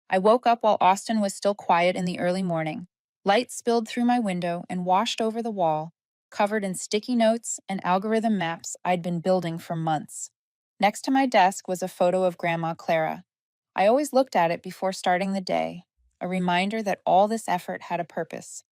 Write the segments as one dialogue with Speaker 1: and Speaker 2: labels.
Speaker 1: I woke up while Austin was still quiet in the early morning. Light spilled through my window and washed over the wall, covered in sticky notes and algorithm maps I'd been building for months. Next to my desk was a photo of Grandma Clara. I always looked at it before starting the day, a reminder that all this effort had a purpose.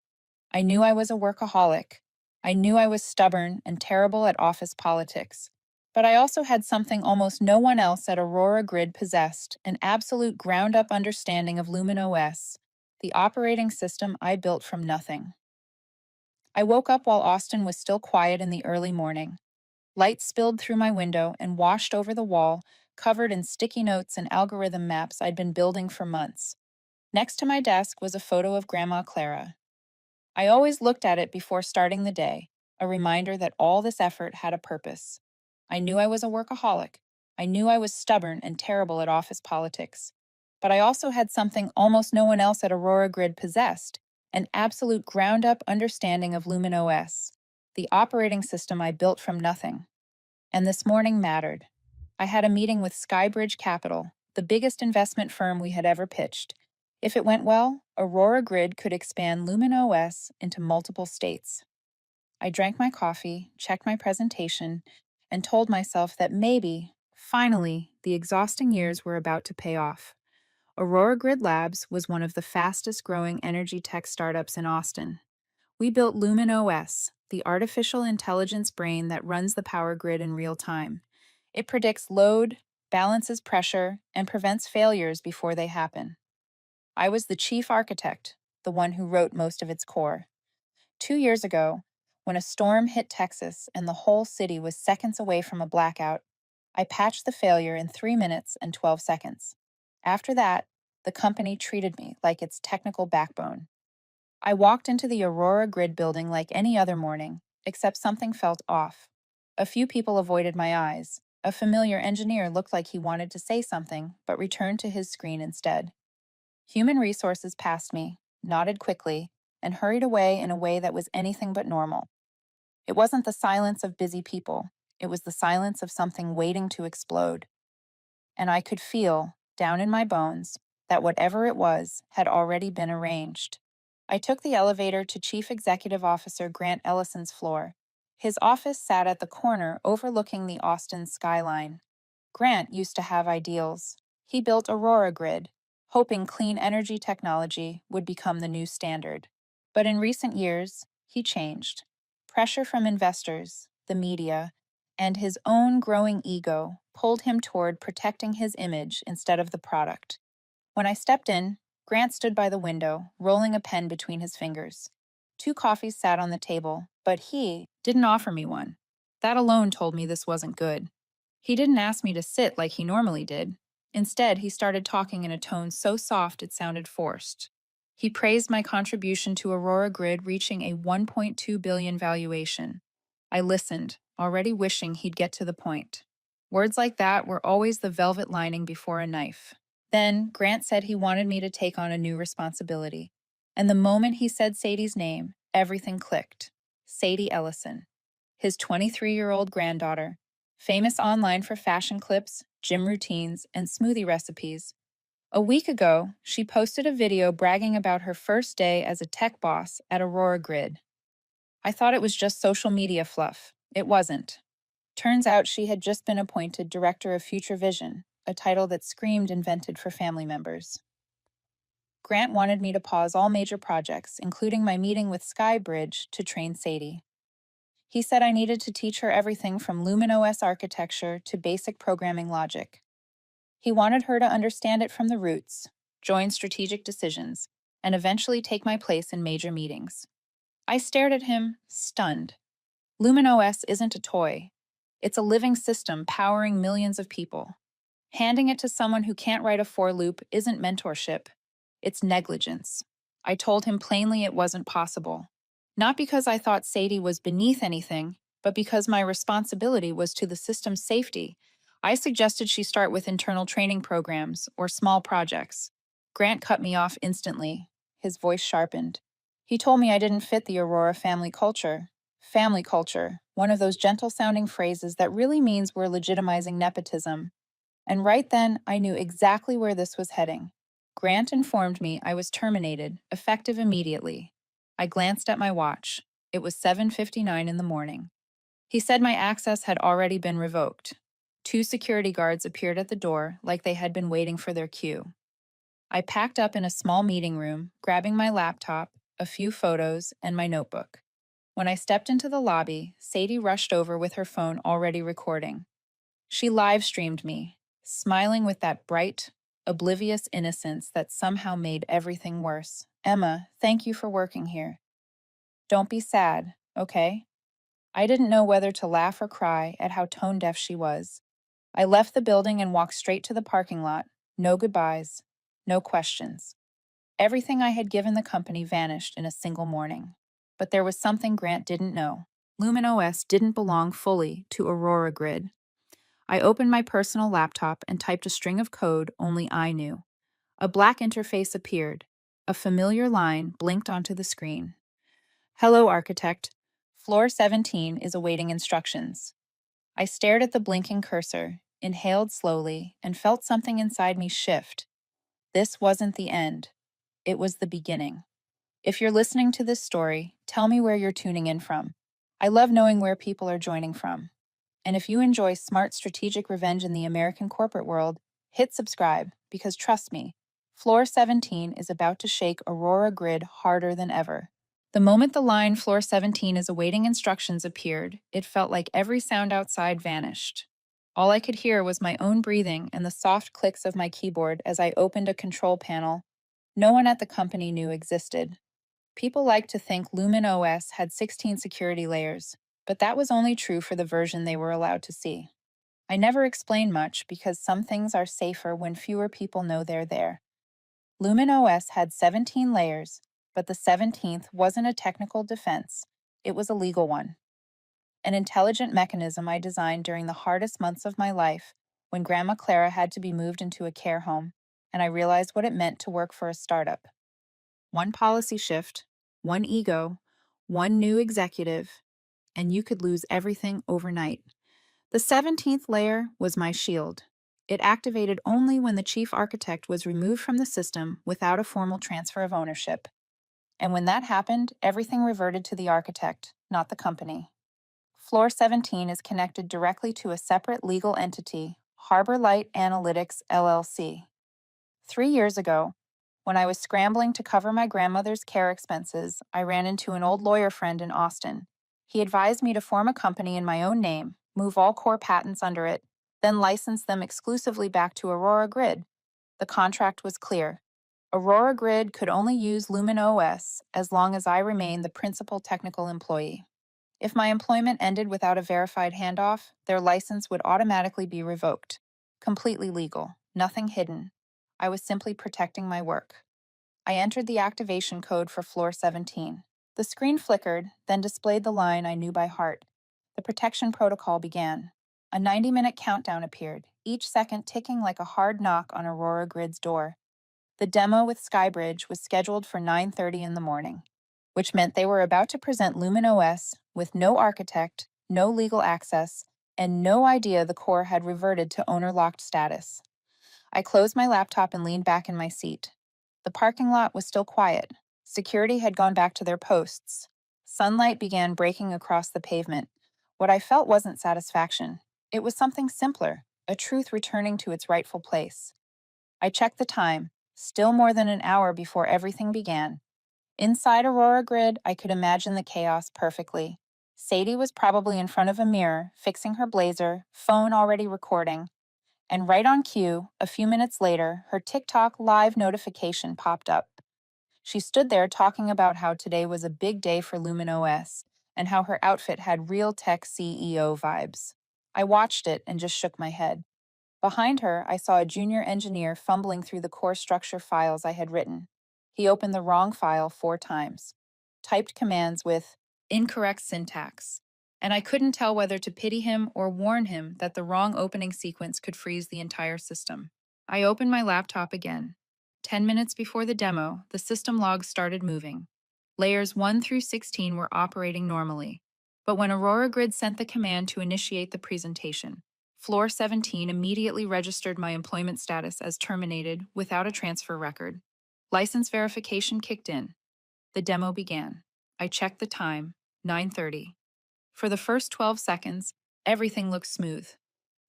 Speaker 1: I knew I was a workaholic. I knew I was stubborn and terrible at office politics. But I also had something almost no one else at Aurora Grid possessed, an absolute ground-up understanding of LumenOS, the operating system I built from nothing. I woke up while Austin was still quiet in the early morning. Light spilled through my window and washed over the wall, covered in sticky notes and algorithm maps I'd been building for months. Next to my desk was a photo of Grandma Clara. I always looked at it before starting the day, a reminder that all this effort had a purpose. I knew I was a workaholic. I knew I was stubborn and terrible at office politics. But I also had something almost no one else at Aurora Grid possessed, an absolute ground-up understanding of LumenOS, the operating system I built from nothing. And this morning mattered. I had a meeting with Skybridge Capital, the biggest investment firm we had ever pitched. If it went well, Aurora Grid could expand LumenOS into multiple states. I drank my coffee, checked my presentation, and told myself that maybe, finally, the exhausting years were about to pay off. Aurora Grid Labs was one of the fastest growing energy tech startups in Austin. We built LumenOS, the artificial intelligence brain that runs the power grid in real time. It predicts load, balances pressure, and prevents failures before they happen. I was the chief architect, the one who wrote most of its core. 2 years ago, when a storm hit Texas and the whole city was seconds away from a blackout, I patched the failure in 3 minutes and 12 seconds. After that, the company treated me like its technical backbone. I walked into the Aurora Grid building like any other morning, except something felt off. A few people avoided my eyes. A familiar engineer looked like he wanted to say something, but returned to his screen instead. Human resources passed me, nodded quickly, and hurried away in a way that was anything but normal. It wasn't the silence of busy people, it was the silence of something waiting to explode. And I could feel, down in my bones, that whatever it was had already been arranged. I took the elevator to Chief Executive Officer Grant Ellison's floor. His office sat at the corner overlooking the Austin skyline. Grant used to have ideals. He built Aurora Grid, hoping clean energy technology would become the new standard. But in recent years, he changed. Pressure from investors, the media, and his own growing ego pulled him toward protecting his image instead of the product. When I stepped in, Grant stood by the window, rolling a pen between his fingers. 2 coffees sat on the table, but he didn't offer me one. That alone told me this wasn't good. He didn't ask me to sit like he normally did. Instead, he started talking in a tone so soft it sounded forced. He praised my contribution to Aurora Grid reaching a 1.2 billion valuation. I listened, already wishing he'd get to the point. Words like that were always the velvet lining before a knife. Then, Grant said he wanted me to take on a new responsibility. And the moment he said Sadie's name, everything clicked. Sadie Ellison, his 23-year-old granddaughter, famous online for fashion clips, gym routines, and smoothie recipes. A week ago, she posted a video bragging about her first day as a tech boss at Aurora Grid. I thought it was just social media fluff. It wasn't. Turns out she had just been appointed Director of Future Vision, a title that screamed invented for family members. Grant wanted me to pause all major projects, including my meeting with Skybridge, to train Sadie. He said I needed to teach her everything from LumenOS architecture to basic programming logic. He wanted her to understand it from the roots, join strategic decisions, and eventually take my place in major meetings. I stared at him, stunned. LumenOS isn't a toy. It's a living system powering millions of people. Handing it to someone who can't write a for loop isn't mentorship. It's negligence. I told him plainly it wasn't possible. Not because I thought Sadie was beneath anything, but because my responsibility was to the system's safety. I suggested she start with internal training programs or small projects. Grant cut me off instantly. His voice sharpened. He told me I didn't fit the Aurora family culture. Family culture, one of those gentle-sounding phrases that really means we're legitimizing nepotism. And right then, I knew exactly where this was heading. Grant informed me I was terminated, effective immediately. I glanced at my watch. It was 7:59 in the morning. He said my access had already been revoked. Two security guards appeared at the door like they had been waiting for their cue. I packed up in a small meeting room, grabbing my laptop, a few photos, and my notebook. When I stepped into the lobby, Sadie rushed over with her phone already recording. She live streamed me, smiling with that bright, oblivious innocence that somehow made everything worse. Emma, thank you for working here. Don't be sad, okay? I didn't know whether to laugh or cry at how tone deaf she was. I left the building and walked straight to the parking lot. No goodbyes, no questions. Everything I had given the company vanished in a single morning. But there was something Grant didn't know. Lumen OS didn't belong fully to Aurora Grid. I opened my personal laptop and typed a string of code only I knew. A black interface appeared. A familiar line blinked onto the screen. Hello, architect. Floor 17 is awaiting instructions. I stared at the blinking cursor, inhaled slowly, and felt something inside me shift. This wasn't the end. It was the beginning. If you're listening to this story, tell me where you're tuning in from. I love knowing where people are joining from. And if you enjoy smart strategic revenge in the American corporate world, hit subscribe because trust me, Floor 17 is about to shake Aurora Grid harder than ever. The moment the line Floor 17 is awaiting instructions appeared, it felt like every sound outside vanished. All I could hear was my own breathing and the soft clicks of my keyboard as I opened a control panel no one at the company knew existed. People like to think Lumen OS had 16 security layers, but that was only true for the version they were allowed to see. I never explained much because some things are safer when fewer people know they're there. Lumen OS had 17 layers, but the 17th wasn't a technical defense, it was a legal one. An intelligent mechanism I designed during the hardest months of my life when Grandma Clara had to be moved into a care home, and I realized what it meant to work for a startup. One policy shift, one ego, one new executive, and you could lose everything overnight. The 17th layer was my shield. It activated only when the chief architect was removed from the system without a formal transfer of ownership. And when that happened, everything reverted to the architect, not the company. Floor 17 is connected directly to a separate legal entity, Harbor Light Analytics LLC. 3 years ago, when I was scrambling to cover my grandmother's care expenses, I ran into an old lawyer friend in Austin. He advised me to form a company in my own name, move all core patents under it, then license them exclusively back to Aurora Grid. The contract was clear. Aurora Grid could only use Lumen OS as long as I remained the principal technical employee. If my employment ended without a verified handoff, their license would automatically be revoked. Completely legal, nothing hidden. I was simply protecting my work. I entered the activation code for floor 17. The screen flickered, then displayed the line I knew by heart. The protection protocol began. A 90-minute countdown appeared, each second ticking like a hard knock on Aurora Grid's door. The demo with Skybridge was scheduled for 9:30 in the morning, which meant they were about to present Lumen OS with no architect, no legal access, and no idea the core had reverted to owner-locked status. I closed my laptop and leaned back in my seat. The parking lot was still quiet. Security had gone back to their posts. Sunlight began breaking across the pavement. What I felt wasn't satisfaction. It was something simpler, a truth returning to its rightful place. I checked the time, still more than an hour before everything began. Inside Aurora Grid, I could imagine the chaos perfectly. Sadie was probably in front of a mirror, fixing her blazer, phone already recording. And right on cue, a few minutes later, her TikTok live notification popped up. She stood there talking about how today was a big day for Lumen OS and how her outfit had real tech CEO vibes. I watched it and just shook my head. Behind her, I saw a junior engineer fumbling through the core structure files I had written. He opened the wrong file 4 times, typed commands with incorrect syntax, and I couldn't tell whether to pity him or warn him that the wrong opening sequence could freeze the entire system. I opened my laptop again. 10 minutes before the demo, the system logs started moving. Layers 1 through 16 were operating normally, but when Aurora Grid sent the command to initiate the presentation, Floor 17 immediately registered my employment status as terminated without a transfer record. License verification kicked in. The demo began. I checked the time, 9:30. For the first 12 seconds, everything looked smooth.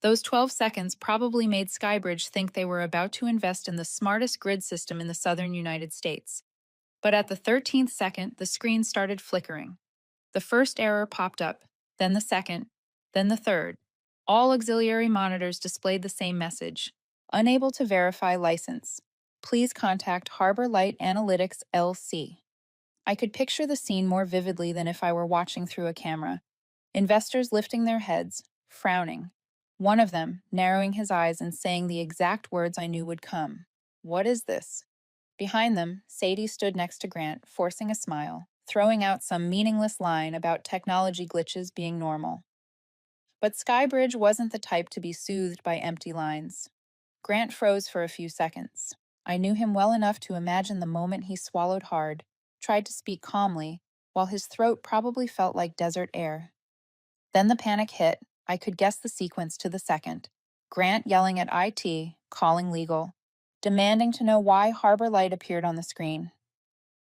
Speaker 1: Those 12 seconds probably made Skybridge think they were about to invest in the smartest grid system in the southern United States. But at the 13th second, the screen started flickering. The first error popped up, then the second, then the third. All auxiliary monitors displayed the same message: unable to verify license. Please contact Harbor Light Analytics LC. I could picture the scene more vividly than if I were watching through a camera. Investors lifting their heads, frowning. One of them narrowing his eyes and saying the exact words I knew would come. What is this? Behind them, Sadie stood next to Grant, forcing a smile, throwing out some meaningless line about technology glitches being normal. But Skybridge wasn't the type to be soothed by empty lines. Grant froze for a few seconds. I knew him well enough to imagine the moment he swallowed hard, tried to speak calmly, while his throat probably felt like desert air. Then the panic hit. I could guess the sequence to the second. Grant yelling at IT, calling legal, demanding to know why Harbor Light appeared on the screen.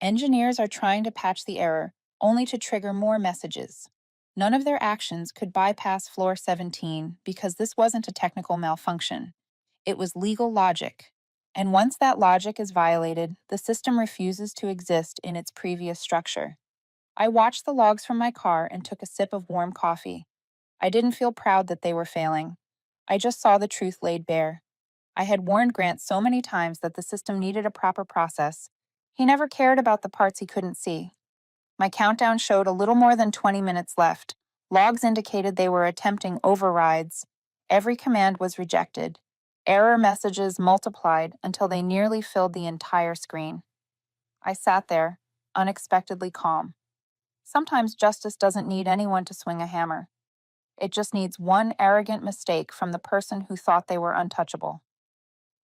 Speaker 1: Engineers are trying to patch the error, only to trigger more messages. None of their actions could bypass Floor 17 because this wasn't a technical malfunction. It was legal logic. And once that logic is violated, the system refuses to exist in its previous structure. I watched the logs from my car and took a sip of warm coffee. I didn't feel proud that they were failing. I just saw the truth laid bare. I had warned Grant so many times that the system needed a proper process. He never cared about the parts he couldn't see. My countdown showed a little more than 20 minutes left. Logs indicated they were attempting overrides. Every command was rejected. Error messages multiplied until they nearly filled the entire screen. I sat there, unexpectedly calm. Sometimes justice doesn't need anyone to swing a hammer. It just needs one arrogant mistake from the person who thought they were untouchable.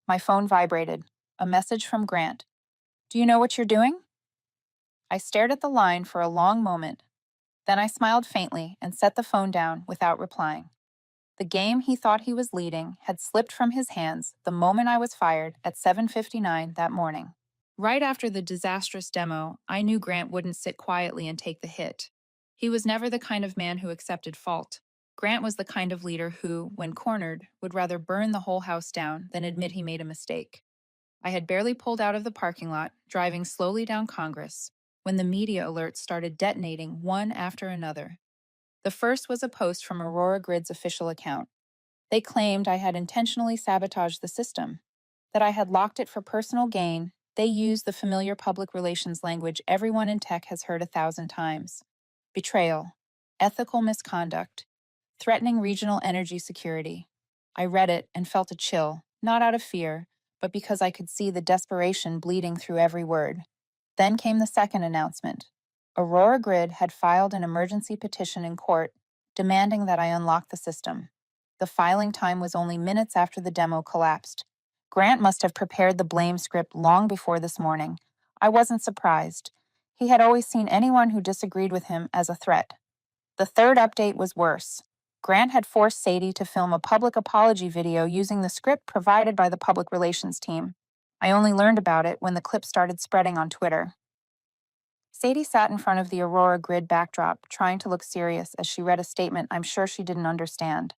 Speaker 1: My phone vibrated. A message from Grant. Do you know what you're doing? I stared at the line for a long moment. Then I smiled faintly and set the phone down without replying. The game he thought he was leading had slipped from his hands the moment I was fired at 7:59 that morning. Right after the disastrous demo, I knew Grant wouldn't sit quietly and take the hit. He was never the kind of man who accepted fault. Grant was the kind of leader who, when cornered, would rather burn the whole house down than admit he made a mistake. I had barely pulled out of the parking lot, driving slowly down Congress, when the media alerts started detonating one after another. The first was a post from Aurora Grid's official account. They claimed I had intentionally sabotaged the system, that I had locked it for personal gain. They used the familiar public relations language everyone in tech has heard 1,000 times: betrayal, ethical misconduct, threatening regional energy security. I read it and felt a chill, not out of fear, but because I could see the desperation bleeding through every word. Then came the second announcement. Aurora Grid had filed an emergency petition in court demanding that I unlock the system. The filing time was only minutes after the demo collapsed. Grant must have prepared the blame script long before this morning. I wasn't surprised. He had always seen anyone who disagreed with him as a threat. The third update was worse. Grant had forced Sadie to film a public apology video using the script provided by the public relations team. I only learned about it when the clip started spreading on Twitter. Sadie sat in front of the Aurora Grid backdrop, trying to look serious as she read a statement I'm sure she didn't understand.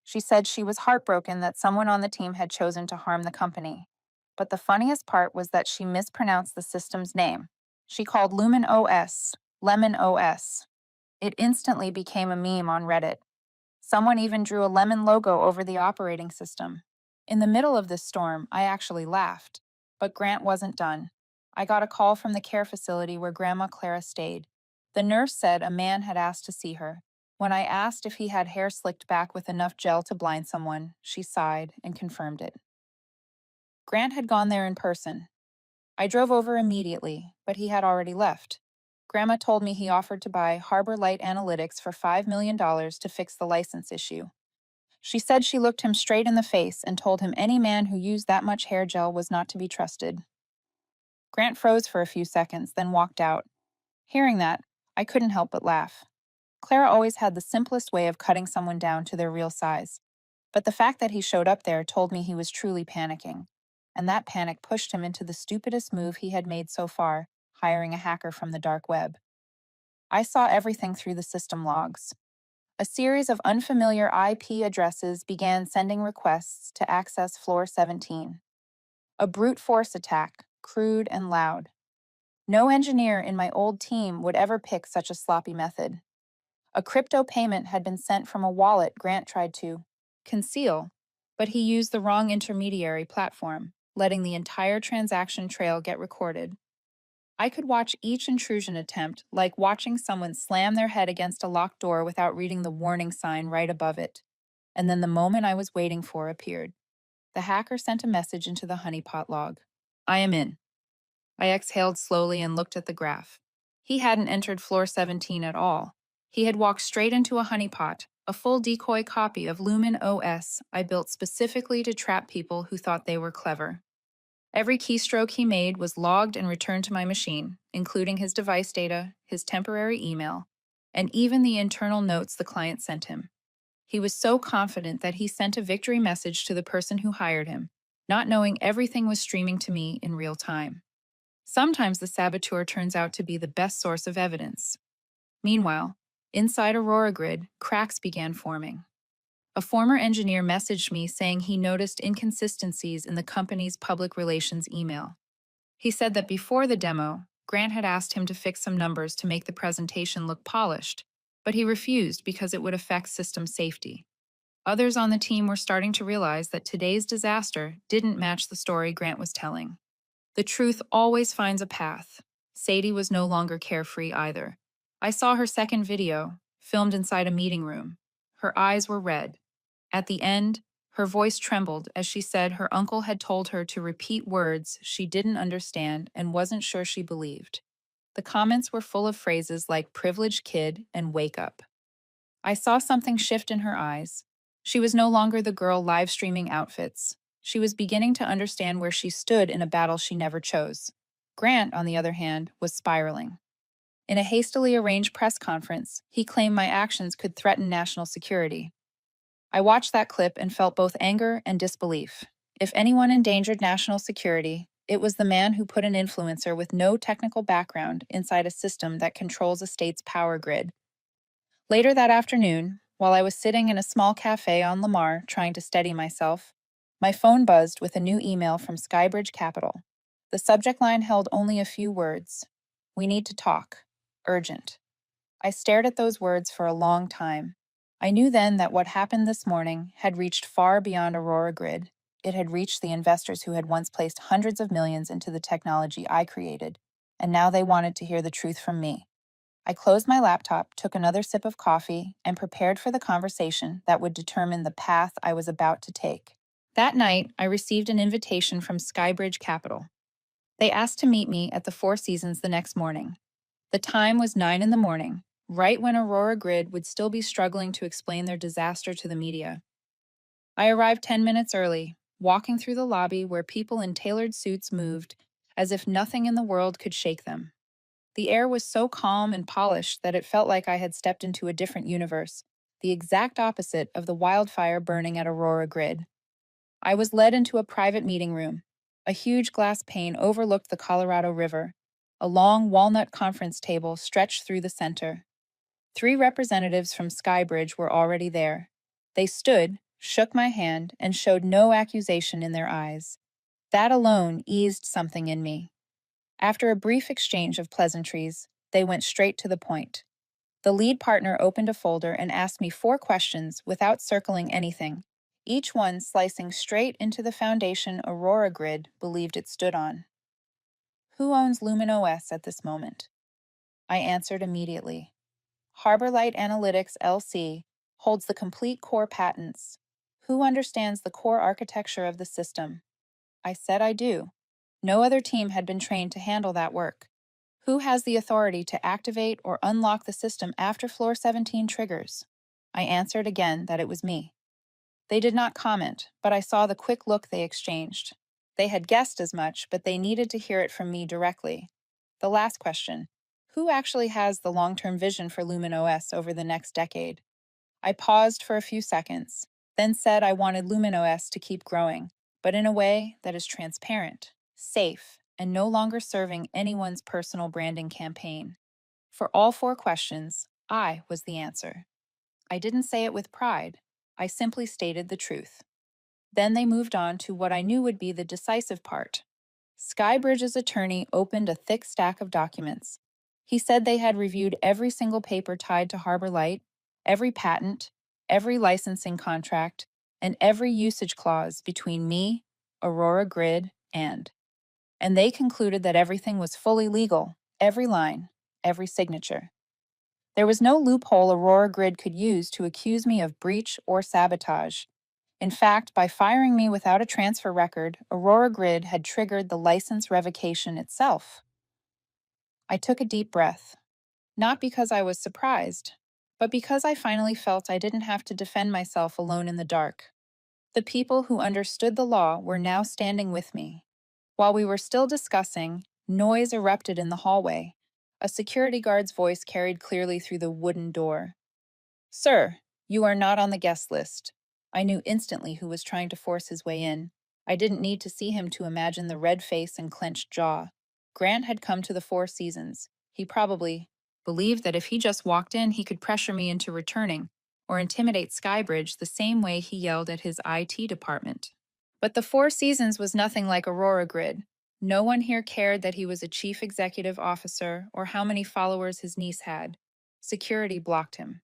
Speaker 1: She said she was heartbroken that someone on the team had chosen to harm the company. But the funniest part was that she mispronounced the system's name. She called Lumen OS Lemon OS. It instantly became a meme on Reddit. Someone even drew a lemon logo over the operating system. In the middle of this storm, I actually laughed. But Grant wasn't done. I got a call from the care facility where Grandma Clara stayed. The nurse said a man had asked to see her. When I asked if he had hair slicked back with enough gel to blind someone, she sighed and confirmed it. Grant had gone there in person. I drove over immediately, but he had already left. Grandma told me he offered to buy Harbor Light Analytics for $5 million to fix the license issue. She said she looked him straight in the face and told him any man who used that much hair gel was not to be trusted. Grant froze for a few seconds, then walked out. Hearing that, I couldn't help but laugh. Clara always had the simplest way of cutting someone down to their real size. But the fact that he showed up there told me he was truly panicking. And that panic pushed him into the stupidest move he had made so far, hiring a hacker from the dark web. I saw everything through the system logs. A series of unfamiliar IP addresses began sending requests to access Floor 17. A brute force attack, crude and loud. No engineer in my old team would ever pick such a sloppy method. A crypto payment had been sent from a wallet Grant tried to conceal, but he used the wrong intermediary platform, letting the entire transaction trail get recorded. I could watch each intrusion attempt like watching someone slam their head against a locked door without reading the warning sign right above it. And then the moment I was waiting for appeared. The hacker sent a message into the honeypot log. I am in. I exhaled slowly and looked at the graph. He hadn't entered floor 17 at all. He had walked straight into a honeypot, a full decoy copy of Lumen OS I built specifically to trap people who thought they were clever. Every keystroke he made was logged and returned to my machine, including his device data, his temporary email, and even the internal notes the client sent him. He was so confident that he sent a victory message to the person who hired him, not knowing everything was streaming to me in real time. Sometimes the saboteur turns out to be the best source of evidence. Meanwhile, inside Aurora Grid, cracks began forming. A former engineer messaged me saying he noticed inconsistencies in the company's public relations email. He said that before the demo, Grant had asked him to fix some numbers to make the presentation look polished, but he refused because it would affect system safety. Others on the team were starting to realize that today's disaster didn't match the story Grant was telling. The truth always finds a path. Sadie was no longer carefree either. I saw her second video, filmed inside a meeting room. Her eyes were red. At the end, her voice trembled as she said her uncle had told her to repeat words she didn't understand and wasn't sure she believed. The comments were full of phrases like privileged kid and wake up. I saw something shift in her eyes. She was no longer the girl live streaming outfits. She was beginning to understand where she stood in a battle she never chose. Grant, on the other hand, was spiraling. In a hastily arranged press conference, he claimed my actions could threaten national security. I watched that clip and felt both anger and disbelief. If anyone endangered national security, it was the man who put an influencer with no technical background inside a system that controls a state's power grid. Later that afternoon, while I was sitting in a small cafe on Lamar trying to steady myself, my phone buzzed with a new email from Skybridge Capital. The subject line held only a few words. We need to talk. Urgent. I stared at those words for a long time. I knew then that what happened this morning had reached far beyond Aurora Grid. It had reached the investors who had once placed hundreds of millions into the technology I created, and now they wanted to hear the truth from me. I closed my laptop, took another sip of coffee, and prepared for the conversation that would determine the path I was about to take. That night, I received an invitation from Skybridge Capital. They asked to meet me at the Four Seasons the next morning. The time was 9 in the morning, right when Aurora Grid would still be struggling to explain their disaster to the media. I arrived 10 minutes early, walking through the lobby where people in tailored suits moved, as if nothing in the world could shake them. The air was so calm and polished that it felt like I had stepped into a different universe, the exact opposite of the wildfire burning at Aurora Grid. I was led into a private meeting room. A huge glass pane overlooked the Colorado River. A long walnut conference table stretched through the center. 3 representatives from Skybridge were already there. They stood, shook my hand, and showed no accusation in their eyes. That alone eased something in me. After a brief exchange of pleasantries, they went straight to the point. The lead partner opened a folder and asked me 4 questions without circling anything, each one slicing straight into the foundation Aurora Grid believed it stood on. Who owns Lumen OS at this moment? I answered immediately. Harborlight Analytics LC holds the complete core patents. Who understands the core architecture of the system? I said I do. No other team had been trained to handle that work. Who has the authority to activate or unlock the system after Floor 17 triggers? I answered again that it was me. They did not comment, but I saw the quick look they exchanged. They had guessed as much, but they needed to hear it from me directly. The last question: who actually has the long-term vision for Lumen OS over the next decade? I paused for a few seconds. then said I wanted LuminoS to keep growing, but in a way that is transparent, safe, and no longer serving anyone's personal branding campaign. For all four questions, I was the answer. I didn't say it with pride. I simply stated the truth. Then they moved on to what I knew would be the decisive part. Skybridge's attorney opened a thick stack of documents. He said they had reviewed every single paper tied to Harbor Light, every patent, every licensing contract, and every usage clause between me, Aurora Grid, and they concluded that everything was fully legal, every line, every signature. There was no loophole Aurora Grid could use to accuse me of breach or sabotage. In fact, by firing me without a transfer record, Aurora Grid had triggered the license revocation itself. I took a deep breath, not because I was surprised, but because I finally felt I didn't have to defend myself alone in the dark. The people who understood the law were now standing with me. While we were still discussing, noise erupted in the hallway. A security guard's voice carried clearly through the wooden door. "Sir, you are not on the guest list." I knew instantly who was trying to force his way in. I didn't need to see him to imagine the red face and clenched jaw. Grant had come to the Four Seasons. He probably believed that if he just walked in, he could pressure me into returning, or intimidate Skybridge the same way he yelled at his IT department. But the Four Seasons was nothing like Aurora Grid. No one here cared that he was a chief executive officer or how many followers his niece had. Security blocked him.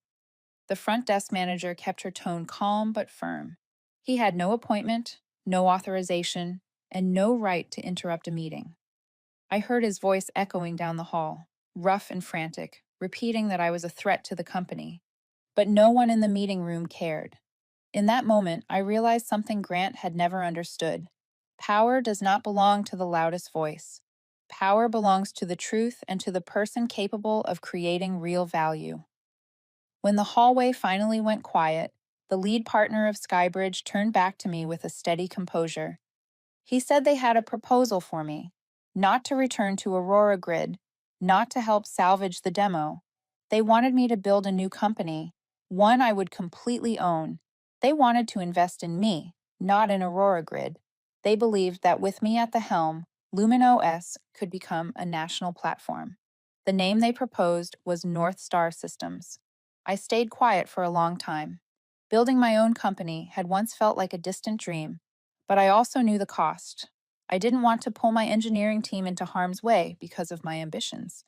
Speaker 1: The front desk manager kept her tone calm but firm. He had no appointment, no authorization, and no right to interrupt a meeting. I heard his voice echoing down the hall, rough and frantic, repeating that I was a threat to the company. But no one in the meeting room cared. In that moment, I realized something Grant had never understood. Power does not belong to the loudest voice. Power belongs to the truth and to the person capable of creating real value. When the hallway finally went quiet, the lead partner of Skybridge turned back to me with a steady composure. He said they had a proposal for me, not to return to Aurora Grid, not to help salvage the demo. They wanted me to build a new company, one I would completely own. They wanted to invest in me, not in Aurora Grid. They believed that with me at the helm, LuminoS could become a national platform. The name they proposed was North Star Systems. I stayed quiet for a long time. Building my own company had once felt like a distant dream, but I also knew the cost. I didn't want to pull my engineering team into harm's way because of my ambitions.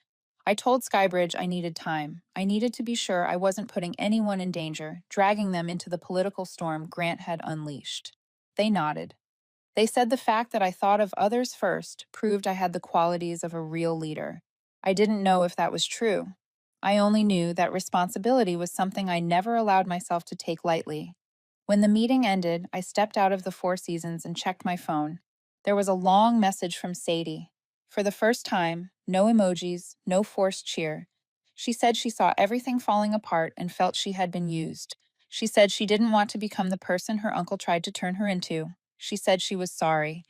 Speaker 1: I told Skybridge I needed time. I needed to be sure I wasn't putting anyone in danger, dragging them into the political storm Grant had unleashed. They nodded. They said the fact that I thought of others first proved I had the qualities of a real leader. I didn't know if that was true. I only knew that responsibility was something I never allowed myself to take lightly. When the meeting ended, I stepped out of the Four Seasons and checked my phone. There was a long message from Sadie. For the first time, no emojis, no forced cheer. She said she saw everything falling apart and felt she had been used. She said she didn't want to become the person her uncle tried to turn her into. She said she was sorry.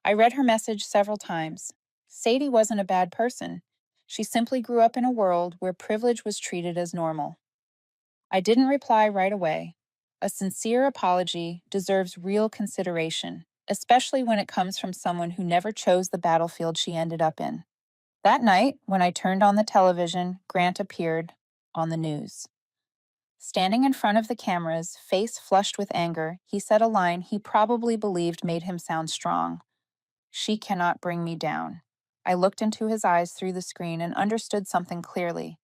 Speaker 1: I read her message several times. Sadie wasn't a bad person. She simply grew up in a world where privilege was treated as normal. I didn't reply right away. A sincere apology deserves real consideration, especially when it comes from someone who never chose the battlefield she ended up in. That night, when I turned on the television, Grant appeared on the news. Standing in front of the cameras, face flushed with anger, he said a line he probably believed made him sound strong. "She cannot bring me down." I looked into his eyes through the screen and understood something clearly.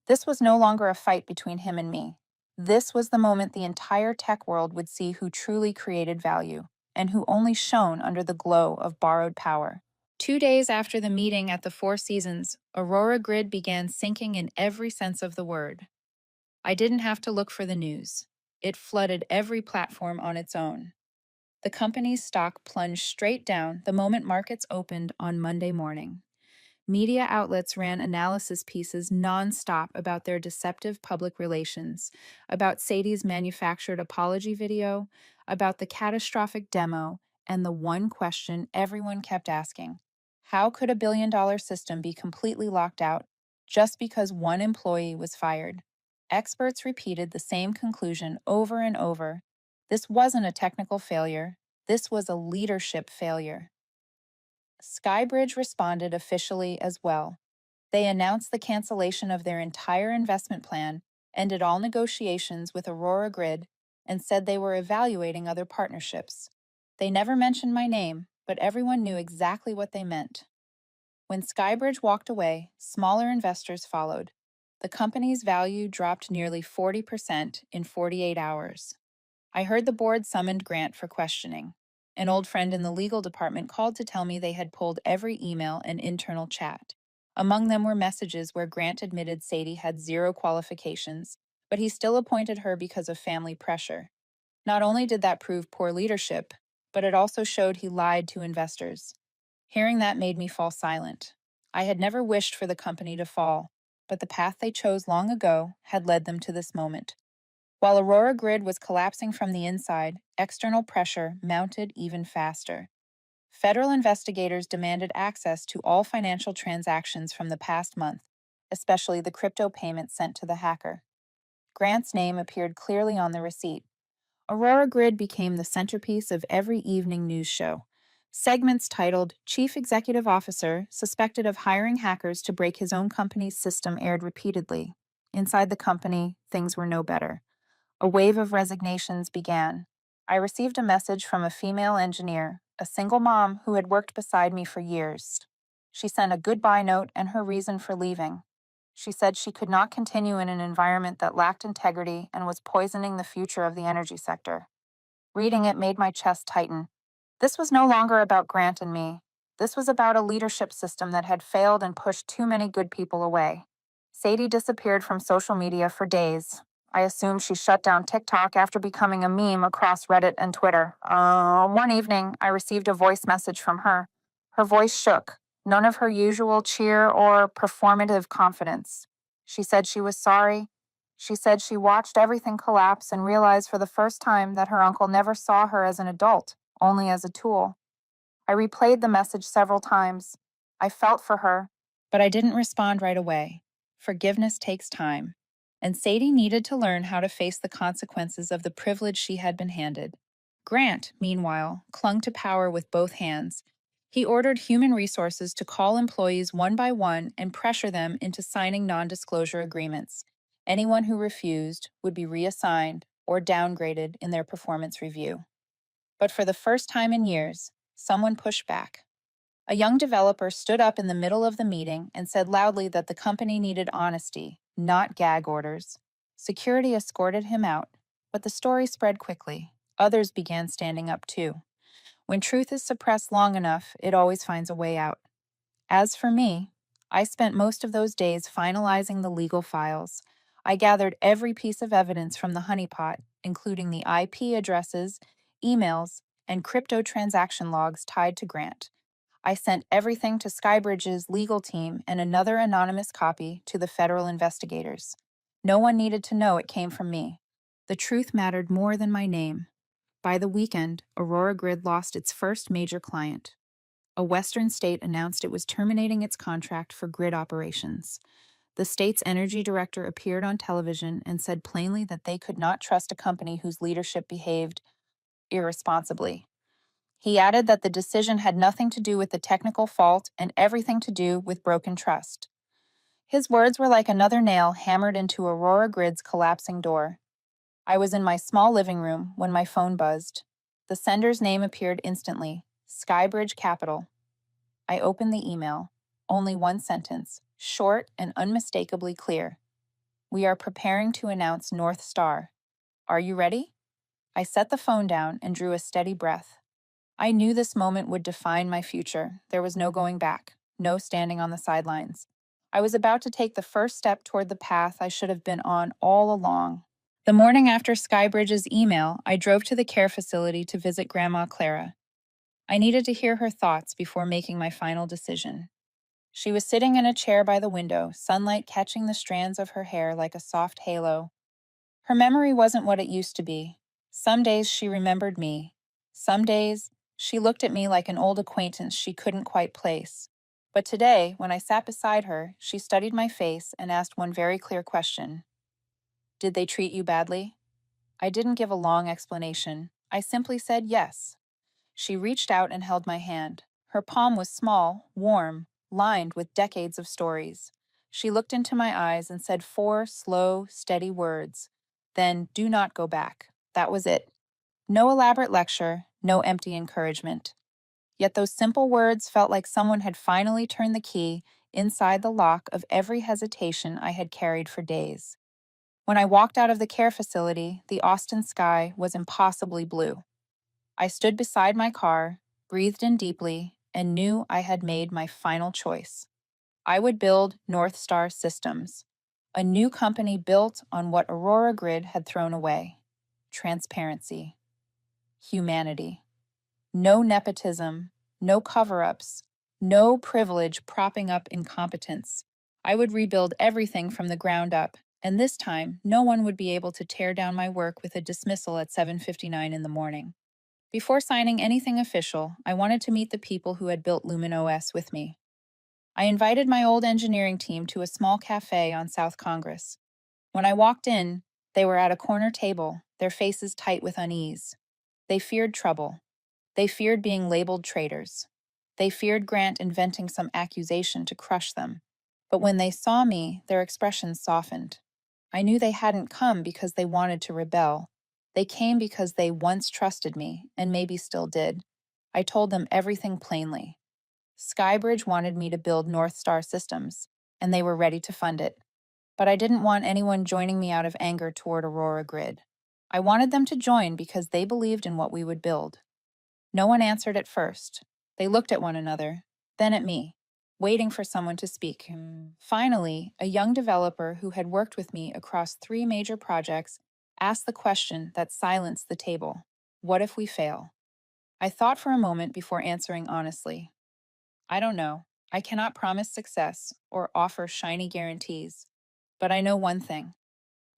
Speaker 1: This was no longer a fight between him and me. This was the moment the entire tech world would see who truly created value, and who only shone under the glow of borrowed power. 2 days after the meeting at the Four Seasons, Aurora Grid began sinking in every sense of the word. I didn't have to look for the news. It flooded every platform on its own. The company's stock plunged straight down the moment markets opened on Monday morning. Media outlets ran analysis pieces nonstop about their deceptive public relations, about Sadie's manufactured apology video, about the catastrophic demo, and the one question everyone kept asking: how could a billion-dollar system be completely locked out just because one employee was fired? Experts repeated the same conclusion over and over. This wasn't a technical failure, this was a leadership failure. Skybridge responded officially as well. They announced the cancellation of their entire investment plan, ended all negotiations with Aurora Grid, and said they were evaluating other partnerships. They never mentioned my name, but everyone knew exactly what they meant. When Skybridge walked away, smaller investors followed. The company's value dropped nearly 40% in 48 hours. I heard the board summoned Grant for questioning. An old friend in the legal department called to tell me they had pulled every email and internal chat. Among them were messages where Grant admitted Sadie had zero qualifications, but he still appointed her because of family pressure. Not only did that prove poor leadership, but it also showed he lied to investors. Hearing that made me fall silent. I had never wished for the company to fall, but the path they chose long ago had led them to this moment. While Aurora Grid was collapsing from the inside, external pressure mounted even faster. Federal investigators demanded access to all financial transactions from the past month, especially the crypto payments sent to the hacker. Grant's name appeared clearly on the receipt. Aurora Grid became the centerpiece of every evening news show. Segments titled Chief Executive Officer Suspected of Hiring Hackers to Break His Own Company's System aired repeatedly. Inside the company, things were no better. A wave of resignations began. I received a message from a female engineer, a single mom who had worked beside me for years. She sent a goodbye note and her reason for leaving. She said she could not continue in an environment that lacked integrity and was poisoning the future of the energy sector. Reading it made my chest tighten. This was no longer about Grant and me. This was about a leadership system that had failed and pushed too many good people away. Sadie disappeared from social media for days. I assumed she shut down TikTok after becoming a meme across Reddit and Twitter. One evening, I received a voice message from her. Her voice shook, none of her usual cheer or performative confidence. She said she was sorry. She said she watched everything collapse and realized for the first time that her uncle never saw her as an adult, only as a tool. I replayed the message several times. I felt for her, but I didn't respond right away. Forgiveness takes time, and Sadie needed to learn how to face the consequences of the privilege she had been handed. Grant, meanwhile, clung to power with both hands. He ordered human resources to call employees one by one and pressure them into signing non-disclosure agreements. Anyone who refused would be reassigned or downgraded in their performance review. But for the first time in years, someone pushed back. A young developer stood up in the middle of the meeting and said loudly that the company needed honesty, not gag orders. Security escorted him out, but the story spread quickly. Others began standing up too. When truth is suppressed long enough, it always finds a way out. As for me, I spent most of those days finalizing the legal files. I gathered every piece of evidence from the honeypot, including the IP addresses, emails, and crypto transaction logs tied to Grant. I sent everything to Skybridge's legal team and another anonymous copy to the federal investigators. No one needed to know it came from me. The truth mattered more than my name. By the weekend, Aurora Grid lost its first major client. A western state announced it was terminating its contract for grid operations. The state's energy director appeared on television and said plainly that they could not trust a company whose leadership behaved irresponsibly. He added that the decision had nothing to do with the technical fault and everything to do with broken trust. His words were like another nail hammered into Aurora Grid's collapsing door. I was in my small living room when my phone buzzed. The sender's name appeared instantly, Skybridge Capital. I opened the email. Only one sentence, short and unmistakably clear. We are preparing to announce North Star. Are you ready? I set the phone down and drew a steady breath. I knew this moment would define my future. There was no going back, no standing on the sidelines. I was about to take the first step toward the path I should have been on all along. The morning after Skybridge's email, I drove to the care facility to visit Grandma Clara. I needed to hear her thoughts before making my final decision. She was sitting in a chair by the window, sunlight catching the strands of her hair like a soft halo. Her memory wasn't what it used to be. Some days she remembered me. Some days she looked at me like an old acquaintance she couldn't quite place. But today, when I sat beside her, she studied my face and asked one very clear question. Did they treat you badly? I didn't give a long explanation. I simply said yes. She reached out and held my hand. Her palm was small, warm, lined with decades of stories. She looked into my eyes and said four slow, steady words. Then, do not go back. That was it. No elaborate lecture, no empty encouragement. Yet those simple words felt like someone had finally turned the key inside the lock of every hesitation I had carried for days. When I walked out of the care facility, the Austin sky was impossibly blue. I stood beside my car, breathed in deeply, and knew I had made my final choice. I would build North Star Systems, a new company built on what Aurora Grid had thrown away: transparency, humanity. No nepotism, no cover ups, no privilege propping up incompetence. I would rebuild everything from the ground up, and this time, no one would be able to tear down my work with a dismissal at 7:59 in the morning. Before signing anything official, I wanted to meet the people who had built LumenOS with me. I invited my old engineering team to a small cafe on South Congress. When I walked in, they were at a corner table, their faces tight with unease. They feared trouble. They feared being labeled traitors. They feared Grant inventing some accusation to crush them. But when they saw me, their expressions softened. I knew they hadn't come because they wanted to rebel. They came because they once trusted me, and maybe still did. I told them everything plainly. Skybridge wanted me to build North Star Systems, and they were ready to fund it. But I didn't want anyone joining me out of anger toward Aurora Grid. I wanted them to join because they believed in what we would build. No one answered at first. They looked at one another, then at me, waiting for someone to speak. Finally, a young developer who had worked with me across 3 major projects asked the question that silenced the table: what if we fail? I thought for a moment before answering honestly. I don't know. I cannot promise success or offer shiny guarantees. But I know one thing.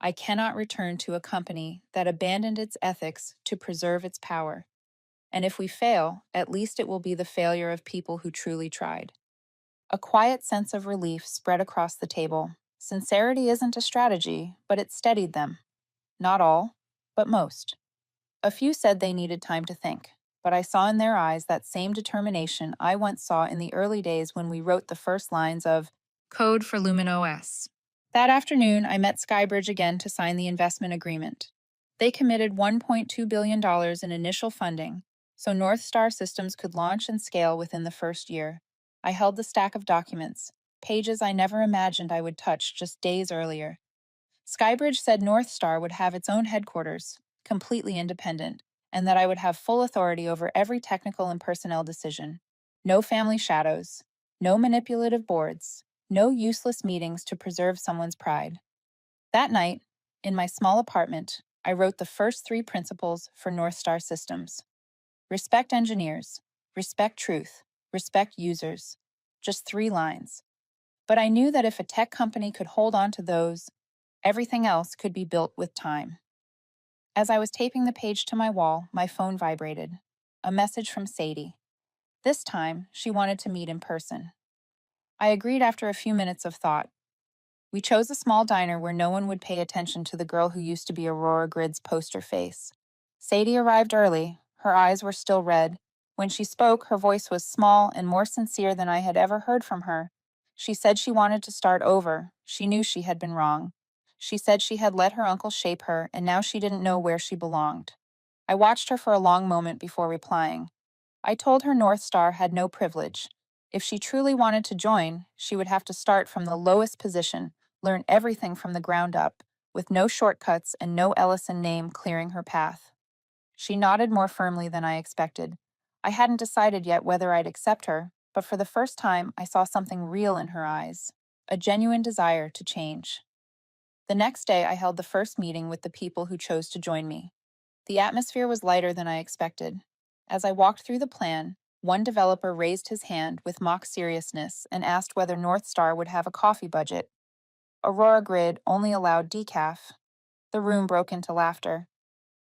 Speaker 1: I cannot return to a company that abandoned its ethics to preserve its power. And if we fail, at least it will be the failure of people who truly tried. A quiet sense of relief spread across the table. Sincerity isn't a strategy, but it steadied them. Not all, but most. A few said they needed time to think, but I saw in their eyes that same determination I once saw in the early days when we wrote the first lines of Code for LumenOS. That afternoon, I met Skybridge again to sign the investment agreement. They committed $1.2 billion in initial funding, so North Star Systems could launch and scale within the first year. I held the stack of documents, pages I never imagined I would touch just days earlier. Skybridge said North Star would have its own headquarters, completely independent, and that I would have full authority over every technical and personnel decision. No family shadows, no manipulative boards, no useless meetings to preserve someone's pride. That night, in my small apartment, I wrote the first 3 principles for North Star Systems. Respect engineers, respect truth, respect users. Just 3 lines. But I knew that if a tech company could hold on to those, everything else could be built with time. As I was taping the page to my wall, my phone vibrated. A message from Sadie. This time, she wanted to meet in person. I agreed after a few minutes of thought. We chose a small diner where no one would pay attention to the girl who used to be Aurora Grid's poster face. Sadie arrived early. Her eyes were still red. When she spoke, her voice was small and more sincere than I had ever heard from her. She said she wanted to start over. She knew she had been wrong. She said she had let her uncle shape her, and now she didn't know where she belonged. I watched her for a long moment before replying. I told her North Star had no privilege. If she truly wanted to join, she would have to start from the lowest position, learn everything from the ground up, with no shortcuts and no Ellison name clearing her path. She nodded more firmly than I expected. I hadn't decided yet whether I'd accept her, but for the first time I saw something real in her eyes, a genuine desire to change. The next day I held the first meeting with the people who chose to join me. The atmosphere was lighter than I expected. As I walked through the plan, one developer raised his hand with mock seriousness and asked whether North Star would have a coffee budget. Aurora Grid only allowed decaf. The room broke into laughter.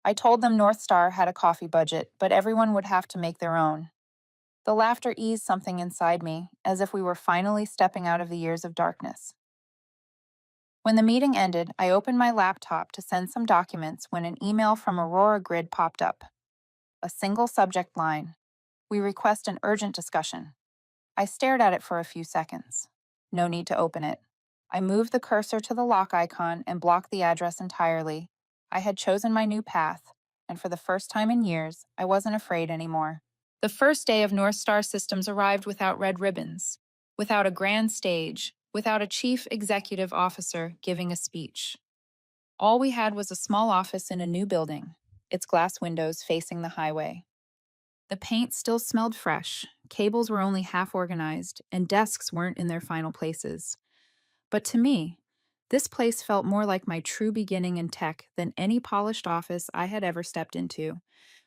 Speaker 1: I told them North Star had a coffee budget, but everyone would have to make their own. The laughter eased something inside me, as if we were finally stepping out of the years of darkness. When the meeting ended, I opened my laptop to send some documents when an email from Aurora Grid popped up. A single subject line. We request an urgent discussion. I stared at it for a few seconds. No need to open it. I moved the cursor to the lock icon and blocked the address entirely. I had chosen my new path, and for the first time in years, I wasn't afraid anymore. The first day of North Star Systems arrived without red ribbons, without a grand stage, without a chief executive officer giving a speech. All we had was a small office in a new building, its glass windows facing the highway. The paint still smelled fresh, cables were only half organized, and desks weren't in their final places. But to me, this place felt more like my true beginning in tech than any polished office I had ever stepped into.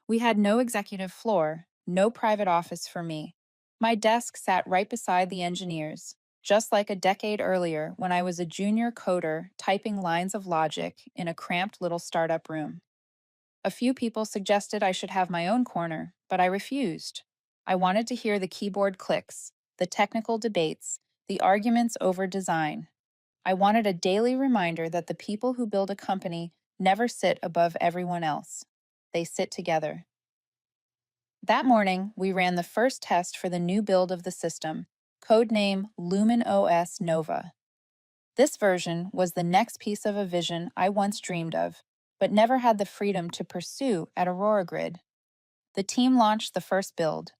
Speaker 1: We had no executive floor, no private office for me. My desk sat right beside the engineers, just like a decade earlier when I was a junior coder typing lines of logic in a cramped little startup room. A few people suggested I should have my own corner, but I refused. I wanted to hear the keyboard clicks, the technical debates, the arguments over design. I wanted a daily reminder that the people who build a company never sit above everyone else. They sit together. That morning, we ran the first test for the new build of the system, codename Lumen OS Nova. This version was the next piece of a vision I once dreamed of, but never had the freedom to pursue at Aurora Grid. The team launched the first build.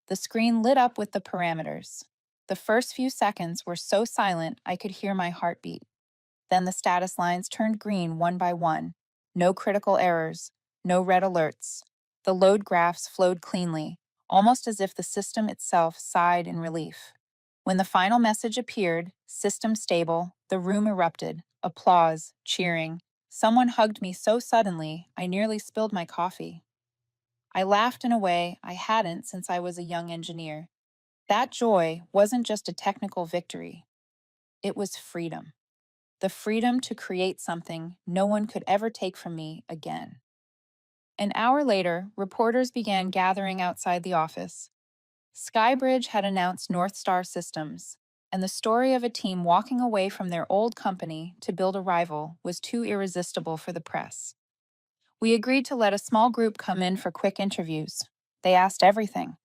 Speaker 1: The screen lit up with the parameters. The first few seconds were so silent I could hear my heartbeat. Then the status lines turned green one by one. No critical errors, no red alerts. The load graphs flowed cleanly, almost as if the system itself sighed in relief. When the final message appeared, system stable, the room erupted. Applause, cheering. Someone hugged me so suddenly, I nearly spilled my coffee. I laughed in a way I hadn't since I was a young engineer. That joy wasn't just a technical victory, it was freedom. The freedom to create something no one could ever take from me again. An hour later, reporters began gathering outside the office. Skybridge had announced North Star Systems, and the story of a team walking away from their old company to build a rival was too irresistible for the press. We agreed to let a small group come in for quick interviews. They asked everything.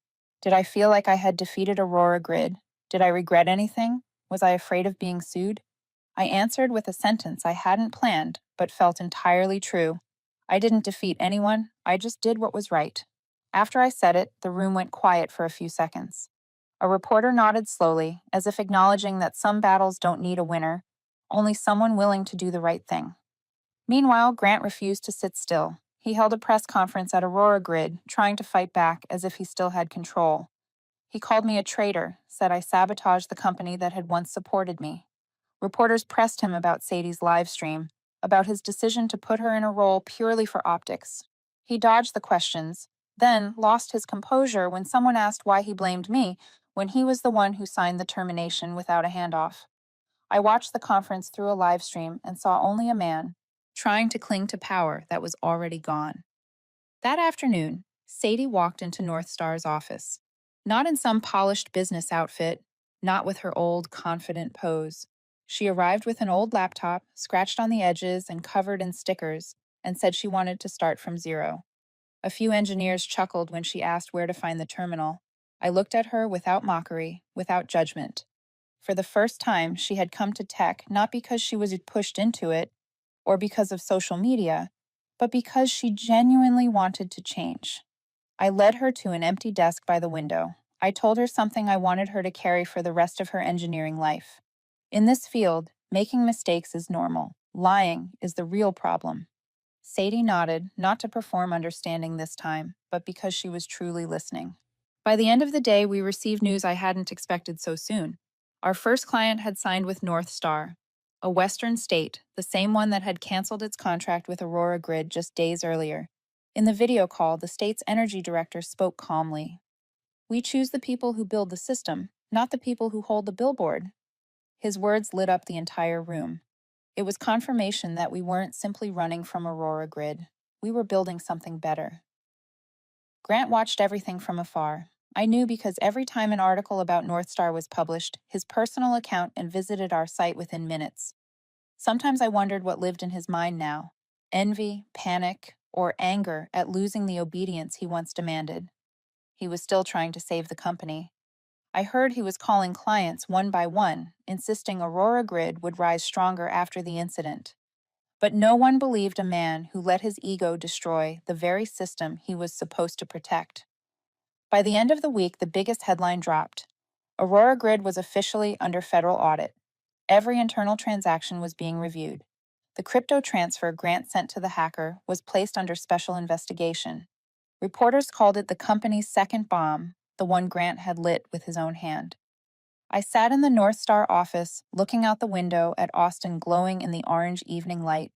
Speaker 1: Did I feel like I had defeated Aurora Grid? Did I regret anything? Was I afraid of being sued? I answered with a sentence I hadn't planned, but felt entirely true. I didn't defeat anyone, I just did what was right. After I said it, the room went quiet for a few seconds. A reporter nodded slowly, as if acknowledging that some battles don't need a winner, only someone willing to do the right thing. Meanwhile, Grant refused to sit still. He held a press conference at Aurora Grid, trying to fight back as if he still had control. He called me a traitor, said I sabotaged the company that had once supported me. Reporters pressed him about Sadie's live stream, about his decision to put her in a role purely for optics. He dodged the questions, then lost his composure when someone asked why he blamed me when he was the one who signed the termination without a handoff. I watched the conference through a live stream and saw only a man trying to cling to power that was already gone. That afternoon, Sadie walked into North Star's office. Not in some polished business outfit, not with her old, confident pose. She arrived with an old laptop, scratched on the edges and covered in stickers, and said she wanted to start from zero. A few engineers chuckled when she asked where to find the terminal. I looked at her without mockery, without judgment. For the first time, she had come to tech not because she was pushed into it or because of social media, but because she genuinely wanted to change. I led her to an empty desk by the window. I told her something I wanted her to carry for the rest of her engineering life. In this field, making mistakes is normal. Lying is the real problem. Sadie nodded, not to perform understanding this time, but because she was truly listening. By the end of the day, we received news I hadn't expected so soon. Our first client had signed with North Star, a Western state, the same one that had canceled its contract with Aurora Grid just days earlier. In the video call, the state's energy director spoke calmly. "We choose the people who build the system, not the people who hold the billboard." His words lit up the entire room. It was confirmation that we weren't simply running from Aurora Grid. We were building something better. Grant watched everything from afar. I knew because every time an article about North Star was published, his personal account and visited our site within minutes. Sometimes I wondered what lived in his mind now: envy, panic, or anger at losing the obedience he once demanded. He was still trying to save the company. I heard he was calling clients one by one, insisting Aurora Grid would rise stronger after the incident. But no one believed a man who let his ego destroy the very system he was supposed to protect. By the end of the week, the biggest headline dropped. Aurora Grid was officially under federal audit. Every internal transaction was being reviewed. The crypto transfer Grant sent to the hacker was placed under special investigation. Reporters called it the company's second bomb, the one Grant had lit with his own hand. I sat in the North Star office, looking out the window at Austin glowing in the orange evening light.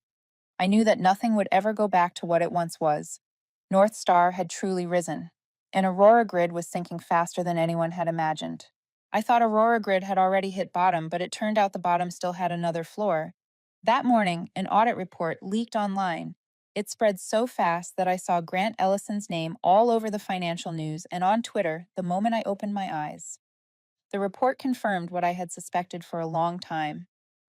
Speaker 1: I knew that nothing would ever go back to what it once was. North Star had truly risen, and Aurora Grid was sinking faster than anyone had imagined. I thought Aurora Grid had already hit bottom, but it turned out the bottom still had another floor. That morning, an audit report leaked online. It spread so fast that I saw Grant Ellison's name all over the financial news and on Twitter the moment I opened my eyes. The report confirmed what I had suspected for a long time.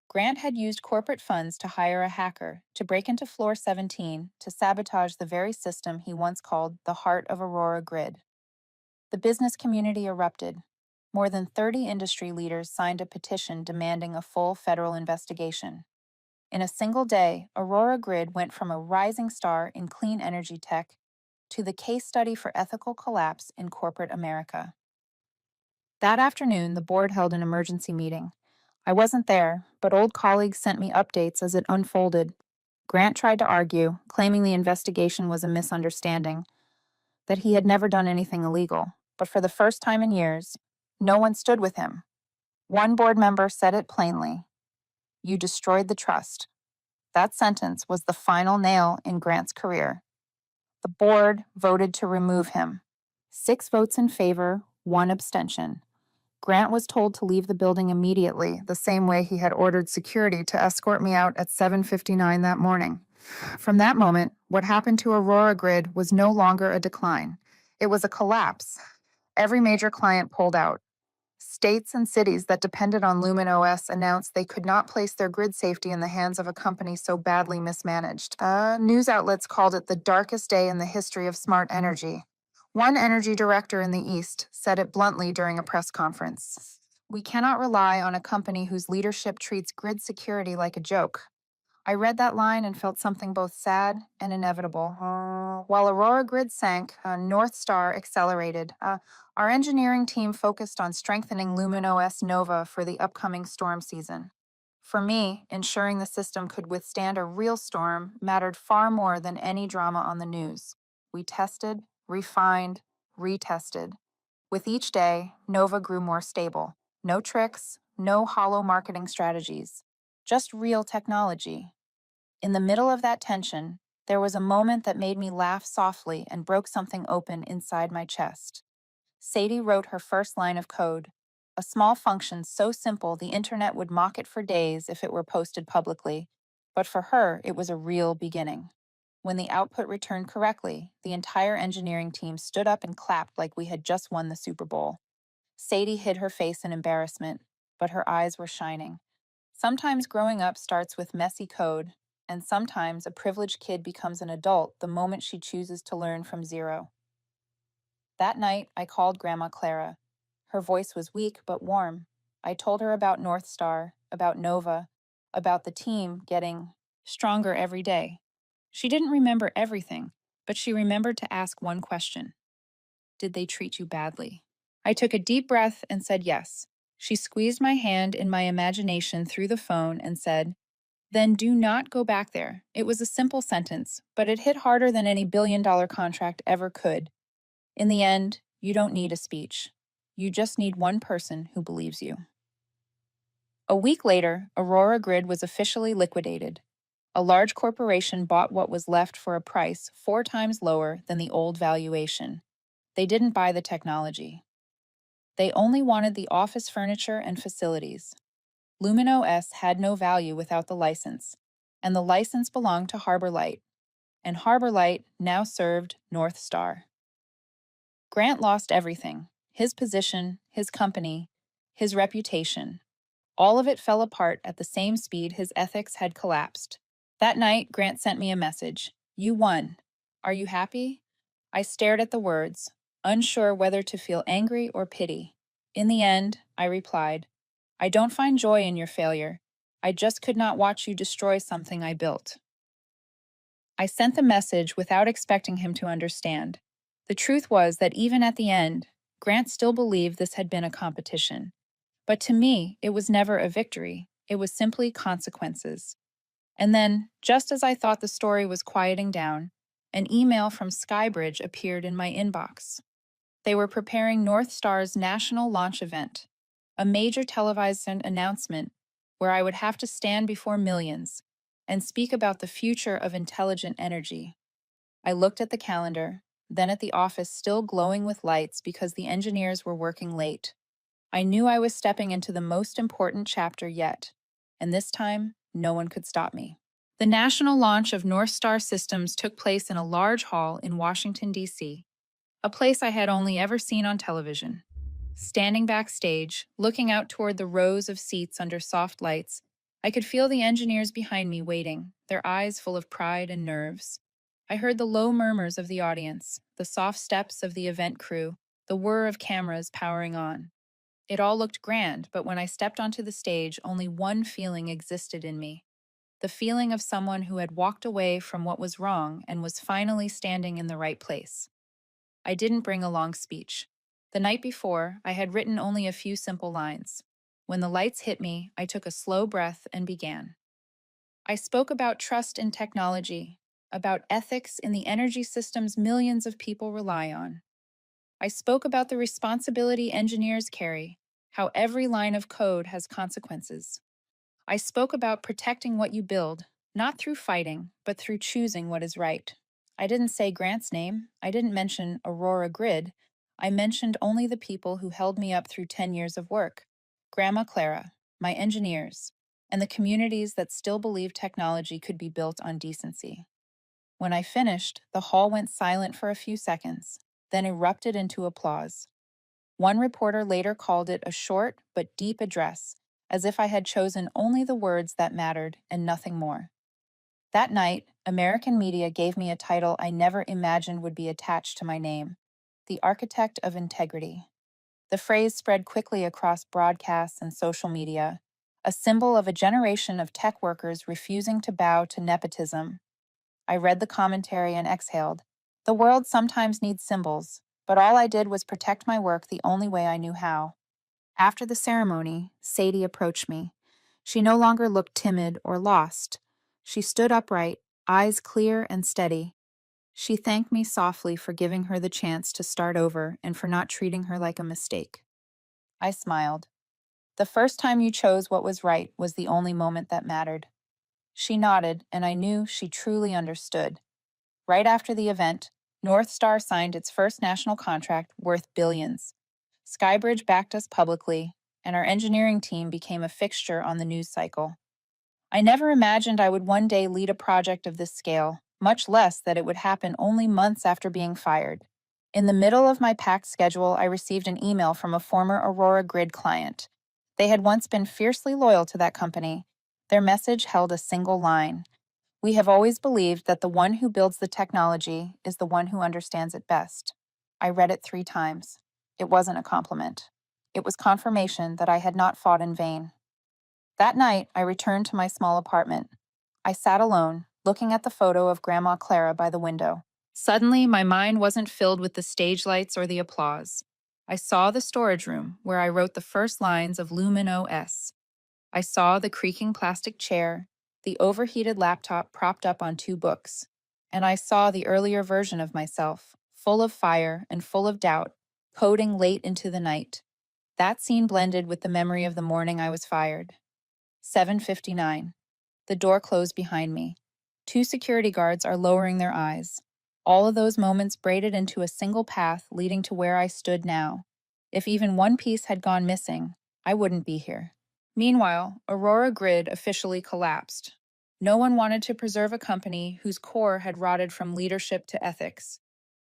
Speaker 1: Grant had used corporate funds to hire a hacker to break into Floor 17 to sabotage the very system he once called the heart of Aurora Grid. The business community erupted. More than 30 industry leaders signed a petition demanding a full federal investigation. In a single day, Aurora Grid went from a rising star in clean energy tech to the case study for ethical collapse in corporate America. That afternoon, the board held an emergency meeting. I wasn't there, but old colleagues sent me updates as it unfolded. Grant tried to argue, claiming the investigation was a misunderstanding, that he had never done anything illegal. But for the first time in years, no one stood with him. One board member said it plainly: "You destroyed the trust." That sentence was the final nail in Grant's career. The board voted to remove him. 6 votes in favor, 1 abstention. Grant was told to leave the building immediately, the same way he had ordered security to escort me out at 7:59 that morning. From that moment, what happened to Aurora Grid was no longer a decline. It was a collapse. Every major client pulled out. States and cities that depended on LumenOS announced they could not place their grid safety in the hands of a company so badly mismanaged. News outlets called it the darkest day in the history of smart energy. One energy director in the East said it bluntly during a press conference: "We cannot rely on a company whose leadership treats grid security like a joke." I read that line and felt something both sad and inevitable. While Aurora Grid sank, North Star accelerated. Our engineering team focused on strengthening LumenOS Nova for the upcoming storm season. For me, ensuring the system could withstand a real storm mattered far more than any drama on the news. We tested, refined, retested. With each day, Nova grew more stable. No tricks, no hollow marketing strategies, just real technology. In the middle of that tension, there was a moment that made me laugh softly and broke something open inside my chest. Sadie wrote her first line of code, a small function so simple the internet would mock it for days if it were posted publicly. But for her, it was a real beginning. When the output returned correctly, the entire engineering team stood up and clapped like we had just won the Super Bowl. Sadie hid her face in embarrassment, but her eyes were shining. Sometimes growing up starts with messy code, and sometimes a privileged kid becomes an adult the moment she chooses to learn from zero. That night, I called Grandma Clara. Her voice was weak but warm. I told her about North Star, about Nova, about the team getting stronger every day. She didn't remember everything, but she remembered to ask one question: "Did they treat you badly?" I took a deep breath and said yes. She squeezed my hand in my imagination through the phone and said, "Then do not go back there." It was a simple sentence, but it hit harder than any billion-dollar contract ever could. In the end, you don't need a speech. You just need one person who believes you. A week later, Aurora Grid was officially liquidated. A large corporation bought what was left for a price 4 times lower than the old valuation. They didn't buy the technology. They only wanted the office furniture and facilities. LumenOS had no value without the license, and the license belonged to Harbor Light, and Harbor Light now served North Star. Grant lost everything: his position, his company, his reputation. All of it fell apart at the same speed his ethics had collapsed. That night, Grant sent me a message. You won. Are you happy? I stared at the words, unsure whether to feel angry or pity. In the end, I replied, I don't find joy in your failure. I just could not watch you destroy something I built. I sent the message without expecting him to understand. The truth was that even at the end, Grant still believed this had been a competition. But to me, it was never a victory. It was simply consequences. And then, just as I thought the story was quieting down, an email from Skybridge appeared in my inbox. They were preparing North Star's national launch event, a major televised announcement where I would have to stand before millions and speak about the future of intelligent energy. I looked at the calendar, then at the office still glowing with lights because the engineers were working late. I knew I was stepping into the most important chapter yet, and this time, no one could stop me. The national launch of North Star Systems took place in a large hall in Washington, D.C., a place I had only ever seen on television. Standing backstage, looking out toward the rows of seats under soft lights, I could feel the engineers behind me waiting, their eyes full of pride and nerves. I heard the low murmurs of the audience, the soft steps of the event crew, the whir of cameras powering on. It all looked grand, but when I stepped onto the stage, only one feeling existed in me. The feeling of someone who had walked away from what was wrong and was finally standing in the right place. I didn't bring a long speech. The night before, I had written only a few simple lines. When the lights hit me, I took a slow breath and began. I spoke about trust in technology, about ethics in the energy systems millions of people rely on. I spoke about the responsibility engineers carry, how every line of code has consequences. I spoke about protecting what you build, not through fighting, but through choosing what is right. I didn't say Grant's name. I didn't mention Aurora Grid. I mentioned only the people who held me up through 10 years of work. Grandma Clara, my engineers, and the communities that still believe technology could be built on decency. When I finished, the hall went silent for a few seconds, then erupted into applause. One reporter later called it a short but deep address, as if I had chosen only the words that mattered and nothing more. That night, American media gave me a title I never imagined would be attached to my name, the Architect of Integrity. The phrase spread quickly across broadcasts and social media, a symbol of a generation of tech workers refusing to bow to nepotism. I read the commentary and exhaled. The world sometimes needs symbols, but all I did was protect my work the only way I knew how. After the ceremony, Sadie approached me. She no longer looked timid or lost. She stood upright, eyes clear and steady. She thanked me softly for giving her the chance to start over and for not treating her like a mistake. I smiled. The first time you chose what was right was the only moment that mattered. She nodded, and I knew she truly understood. Right after the event, North Star signed its first national contract worth billions. Skybridge backed us publicly, and our engineering team became a fixture on the news cycle. I never imagined I would one day lead a project of this scale, much less that it would happen only months after being fired. In the middle of my packed schedule, I received an email from a former Aurora Grid client. They had once been fiercely loyal to that company. Their message held a single line. We have always believed that the one who builds the technology is the one who understands it best. I read it 3 times. It wasn't a compliment. It was confirmation that I had not fought in vain. That night, I returned to my small apartment. I sat alone, looking at the photo of Grandma Clara by the window. Suddenly, my mind wasn't filled with the stage lights or the applause. I saw the storage room where I wrote the first lines of Lumen OS. I saw the creaking plastic chair, the overheated laptop propped up on 2 books, and I saw the earlier version of myself, full of fire and full of doubt, coding late into the night. That scene blended with the memory of the morning I was fired. 7:59. The door closed behind me. 2 security guards are lowering their eyes. All of those moments braided into a single path leading to where I stood now. If even one piece had gone missing, I wouldn't be here. Meanwhile, Aurora Grid officially collapsed. No one wanted to preserve a company whose core had rotted from leadership to ethics.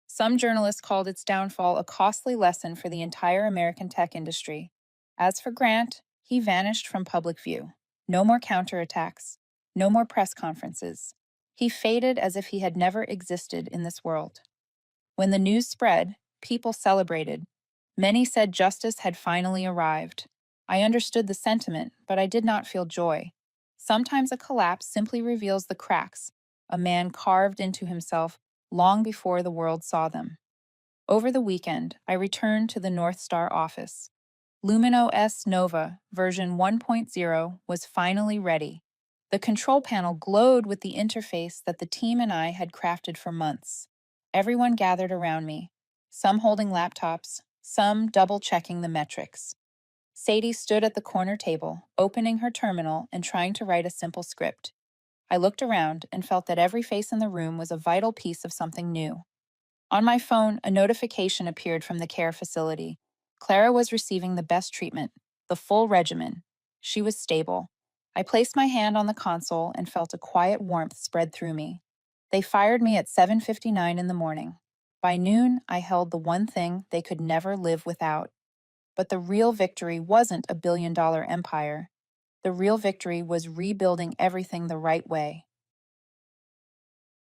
Speaker 1: Some journalists called its downfall a costly lesson for the entire American tech industry. As for Grant, He vanished from public view. No more counterattacks. No more press conferences. He faded as if he had never existed in this world. When the news spread, people celebrated. Many said justice had finally arrived. I understood the sentiment, but I did not feel joy. Sometimes a collapse simply reveals the cracks a man carved into himself long before the world saw them. Over the weekend, I returned to the North Star office. Lumino S Nova version 1.0 was finally ready. The control panel glowed with the interface that the team and I had crafted for months. Everyone gathered around me, some holding laptops, some double checking the metrics. Sadie stood at the corner table, opening her terminal and trying to write a simple script. I looked around and felt that every face in the room was a vital piece of something new. On my phone, a notification appeared from the care facility. Clara was receiving the best treatment, the full regimen. She was stable. I placed my hand on the console and felt a quiet warmth spread through me. They fired me at 7:59 in the morning. By noon, I held the one thing they could never live without. But the real victory wasn't a billion-dollar empire. The real victory was rebuilding everything the right way.